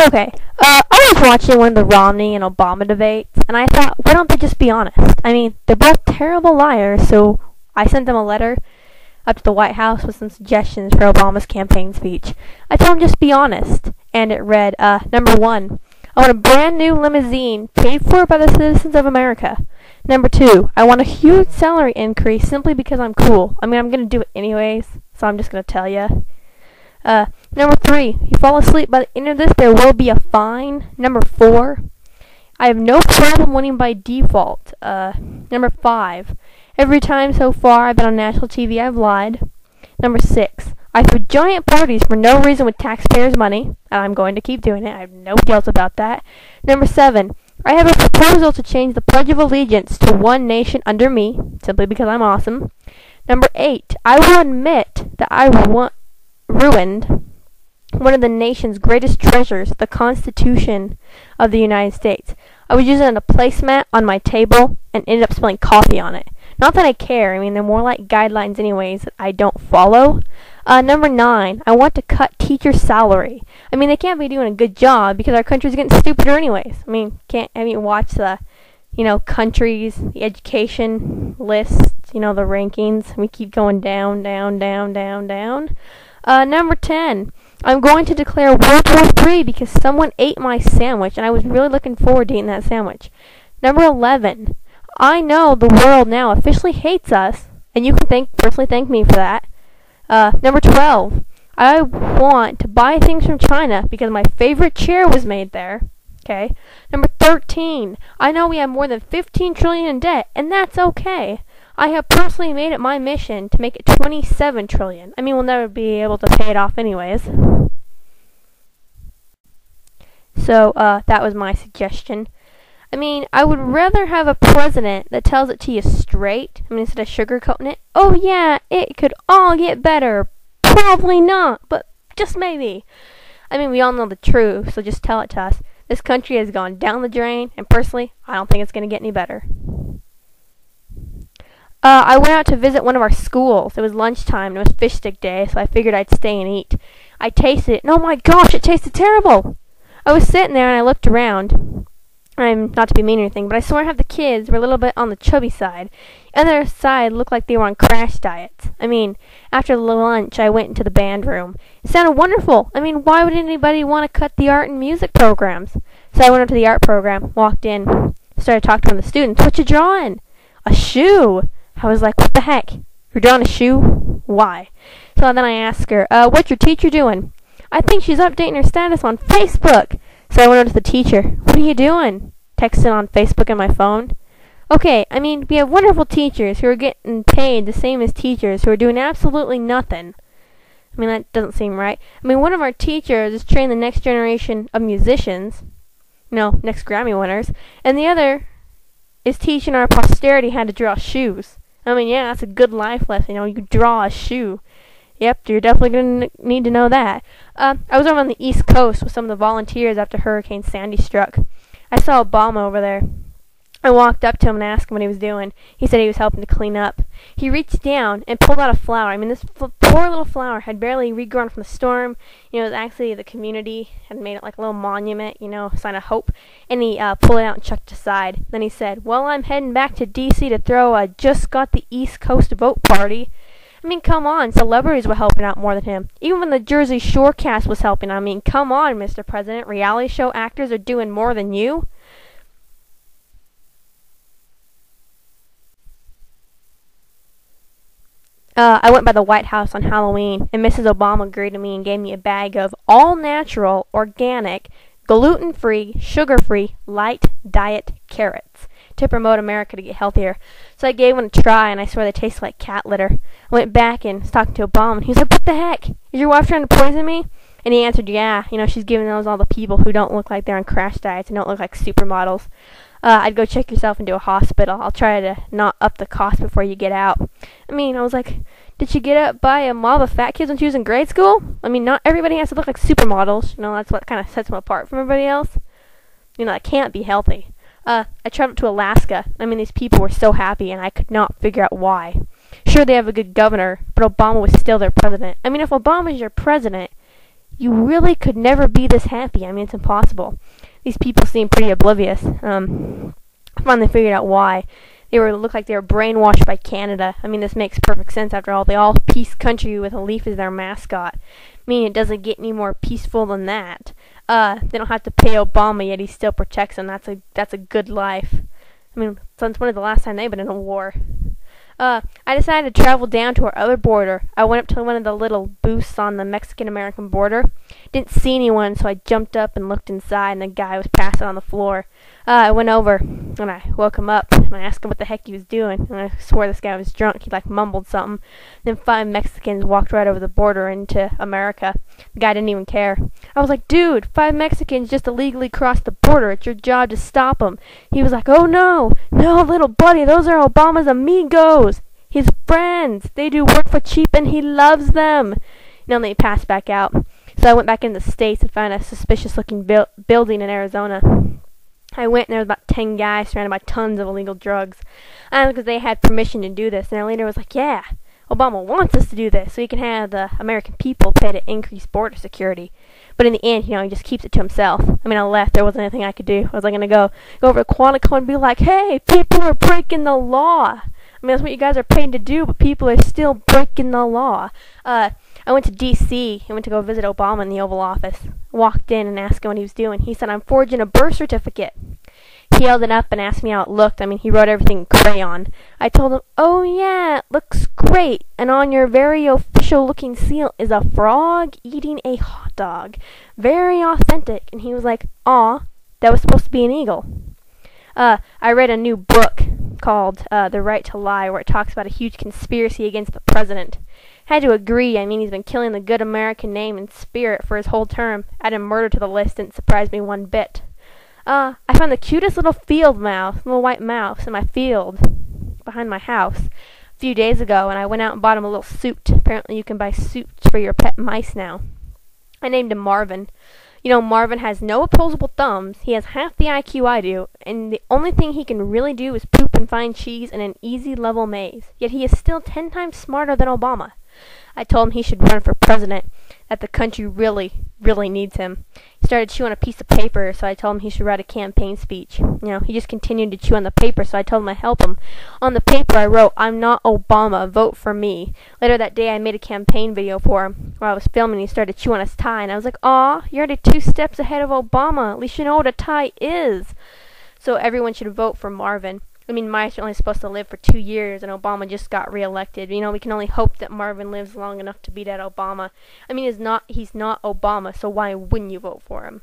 Okay, I was watching one of the Romney and Obama debates, and I thought, why don't they just be honest? I mean, they're both terrible liars, so I sent them a letter up to the White House with some suggestions for Obama's campaign speech. I told him just be honest, and it read, number 1, I want a brand new limousine paid for by the citizens of America. Number 2, I want a huge salary increase simply because I'm cool. I mean, I'm going to do it anyways, so I'm just going to tell you. Number 3, if you fall asleep by the end of this, there will be a fine. Number 4, I have no problem winning by default. Number 5, every time so far I've been on national TV, I've lied. Number 6, I threw giant parties for no reason with taxpayers' money, and I'm going to keep doing it. I have no guilt about that. Number 7, I have a proposal to change the Pledge of Allegiance to one nation under me, simply because I'm awesome. Number 8, I will admit that I ruined one of the nation's greatest treasures, the Constitution of the United States. I was using a placemat on my table and ended up spilling coffee on it. Not that I care. I mean, they're more like guidelines anyways that I don't follow. Number 9, I want to cut teachers' salary. I mean, they can't be doing a good job because our country's getting stupider anyways. I mean, watch the, countries, the education list, the rankings. We keep going down, down, down, down, down. Number 10, I'm going to declare World War III because someone ate my sandwich, and I was really looking forward to eating that sandwich. Number 11, I know the world now officially hates us, and you can personally thank me for that. Number 12, I want to buy things from China because my favorite chair was made there. Okay. Number 13, I know we have more than 15 trillion in debt, and that's okay. I have personally made it my mission to make it 27 trillion. I mean, we'll never be able to pay it off anyways. So, that was my suggestion. I mean, I would rather have a president that tells it to you straight, instead of sugarcoating it. Oh yeah, it could all get better. Probably not, but just maybe. I mean, we all know the truth, so just tell it to us. This country has gone down the drain, and personally, I don't think it's going to get any better. I went out to visit one of our schools. It was lunchtime, and it was fish stick day, so I figured I'd stay and eat. I tasted it, and oh my gosh, it tasted terrible! I was sitting there, and I looked around. I'm not to be mean or anything, but I swear half the kids were a little bit on the chubby side. The other side looked like they were on crash diets. I mean, after lunch, I went into the band room. It sounded wonderful. I mean, why would anybody want to cut the art and music programs? So I went up to the art program, walked in, started talking to one of the students. What you drawing? A shoe. I was like, what the heck? You're drawing a shoe? Why? So then I asked her, what's your teacher doing? I think she's updating her status on Facebook. So I went over to the teacher. What are you doing? Texting on Facebook and my phone. Okay, I mean, we have wonderful teachers who are getting paid the same as teachers who are doing absolutely nothing. I mean, that doesn't seem right. I mean, one of our teachers is training the next generation of musicians. Next Grammy winners. And the other is teaching our posterity how to draw shoes. I mean, yeah, that's a good life lesson. You draw a shoe. Yep, you're definitely going to need to know that. I was over on the East Coast with some of the volunteers after Hurricane Sandy struck. I saw Obama over there. I walked up to him and asked him what he was doing. He said he was helping to clean up. He reached down and pulled out a flower. I mean, this poor little flower had barely regrown from the storm. It was actually the community had made it like a little monument, sign of hope. And he pulled it out and chucked it aside. Then he said, well, I'm heading back to D.C. to throw a just got the East Coast vote party. I mean, come on, celebrities were helping out more than him. Even when the Jersey Shore cast was helping. I mean, come on, Mr. President. Reality show actors are doing more than you. I went by the White House on Halloween, and Mrs. Obama greeted me and gave me a bag of all-natural, organic, gluten-free, sugar-free, light diet carrots to promote America to get healthier. So I gave one a try, and I swear they taste like cat litter. I went back and was talking to Obama, and he was like, what the heck? Is your wife trying to poison me? And he answered, yeah, she's giving those all the people who don't look like they're on crash diets and don't look like supermodels. I'd go check yourself into a hospital. I'll try to not up the cost before you get out. I mean, I was like, did she get up by a mob of fat kids when she was in grade school? I mean, not everybody has to look like supermodels. That's what kind of sets them apart from everybody else. That can't be healthy. I traveled to Alaska. I mean, these people were so happy, and I could not figure out why. Sure, they have a good governor, but Obama was still their president. I mean, if Obama's your president, you really could never be this happy. I mean, it's impossible. These people seem pretty oblivious. I finally figured out why. Looked like they were brainwashed by Canada. I mean, this makes perfect sense after all. They all peace country with a leaf as their mascot. I mean, it doesn't get any more peaceful than that. They don't have to pay Obama, yet he still protects them. That's a good life. I mean, since when is the last time they've been in a war? I decided to travel down to our other border. I went up to one of the little booths on the Mexican-American border. Didn't see anyone, so I jumped up and looked inside, and the guy was passed out on the floor. I went over, and I woke him up, and I asked him what the heck he was doing, and I swore this guy was drunk. He, mumbled something. Then 5 Mexicans walked right over the border into America. The guy didn't even care. I was like, dude, 5 Mexicans just illegally crossed the border. It's your job to stop them. He was like, oh, no, little buddy, those are Obama's amigos. His friends. They do work for cheap, and he loves them. Then he passed back out. So I went back into the States and found a suspicious-looking building in Arizona. I went, and there was about 10 guys surrounded by tons of illegal drugs. Because they had permission to do this. And their leader was like, yeah, Obama wants us to do this so he can have the American people pay to increase border security. But in the end, he just keeps it to himself. I mean, I left. There wasn't anything I could do. I was going to go over to Quantico and be like, hey, people are breaking the law. I mean, that's what you guys are paid to do, but people are still breaking the law. I went to D.C. and went to go visit Obama in the Oval Office. Walked in and asked him what he was doing. He said, I'm forging a birth certificate. He held it up and asked me how it looked. I mean, he wrote everything in crayon. I told him, oh yeah, it looks great. And on your very official-looking seal is a frog eating a hot dog. Very authentic. And he was like, aw, that was supposed to be an eagle. I read a new book called The Right to Lie, where it talks about a huge conspiracy against the president. Had to agree. I mean, he's been killing the good American name and spirit for his whole term. Adding murder to the list didn't surprise me one bit. I found the cutest little little white mouse in my field behind my house a few days ago, and I went out and bought him a little suit. Apparently you can buy suits for your pet mice now. I named him Marvin. Marvin has no opposable thumbs. He has half the IQ I do, and the only thing he can really do is poop and find cheese in an easy level maze. Yet he is still 10 times smarter than Obama. I told him he should run for president, that the country really, really needs him. He started chewing a piece of paper, so I told him he should write a campaign speech. He just continued to chew on the paper, so I told him I'd help him. On the paper I wrote, I'm not Obama, vote for me. Later that day I made a campaign video for him, where I was filming and he started chewing his tie, and I was like, aw, you're already 2 steps ahead of Obama. At least you know what a tie is. So everyone should vote for Marvin. I mean, mice are only supposed to live for 2 years, and Obama just got reelected. We can only hope that Marvin lives long enough to beat out Obama. I mean, he's not Obama, so why wouldn't you vote for him?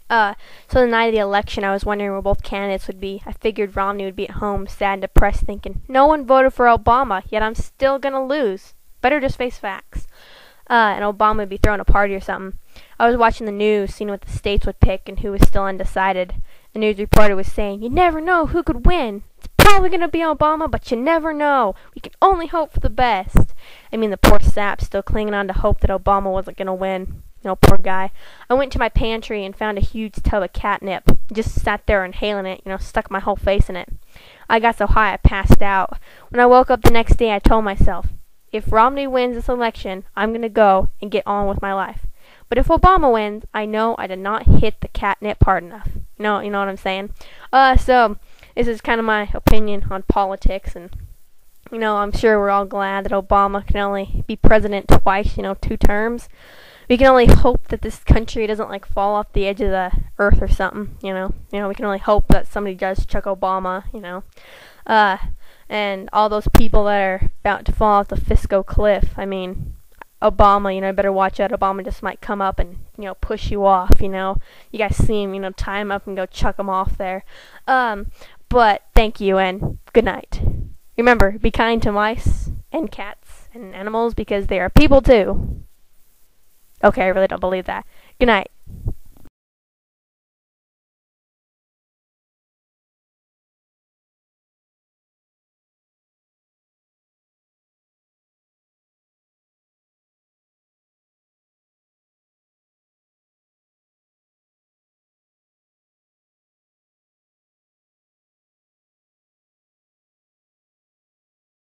So the night of the election, I was wondering where both candidates would be. I figured Romney would be at home, sad and depressed, thinking, no one voted for Obama, yet I'm still gonna lose. Better just face facts. And Obama would be throwing a party or something. I was watching the news, seeing what the states would pick and who was still undecided. The news reporter was saying, you never know who could win. It's probably going to be Obama, but you never know. We can only hope for the best. I mean, the poor sap's still clinging on to hope that Obama wasn't going to win. Poor guy. I went to my pantry and found a huge tub of catnip. Just sat there inhaling it, stuck my whole face in it. I got so high I passed out. When I woke up the next day, I told myself, if Romney wins this election, I'm going to go and get on with my life. But if Obama wins, I know I did not hit the catnip hard enough. You know what I'm saying? So this is kind of my opinion on politics, and I'm sure we're all glad that Obama can only be president twice, 2 terms. We can only hope that this country doesn't fall off the edge of the earth or something. We can only hope that somebody does chuck Obama. And all those people that are about to fall off the Fisco cliff. I mean, Obama, better watch out. Obama just might come up and, push you off, You guys see him, tie him up and go chuck him off there. But thank you and good night. Remember, be kind to mice and cats and animals because they are people too. Okay, I really don't believe that. Good night.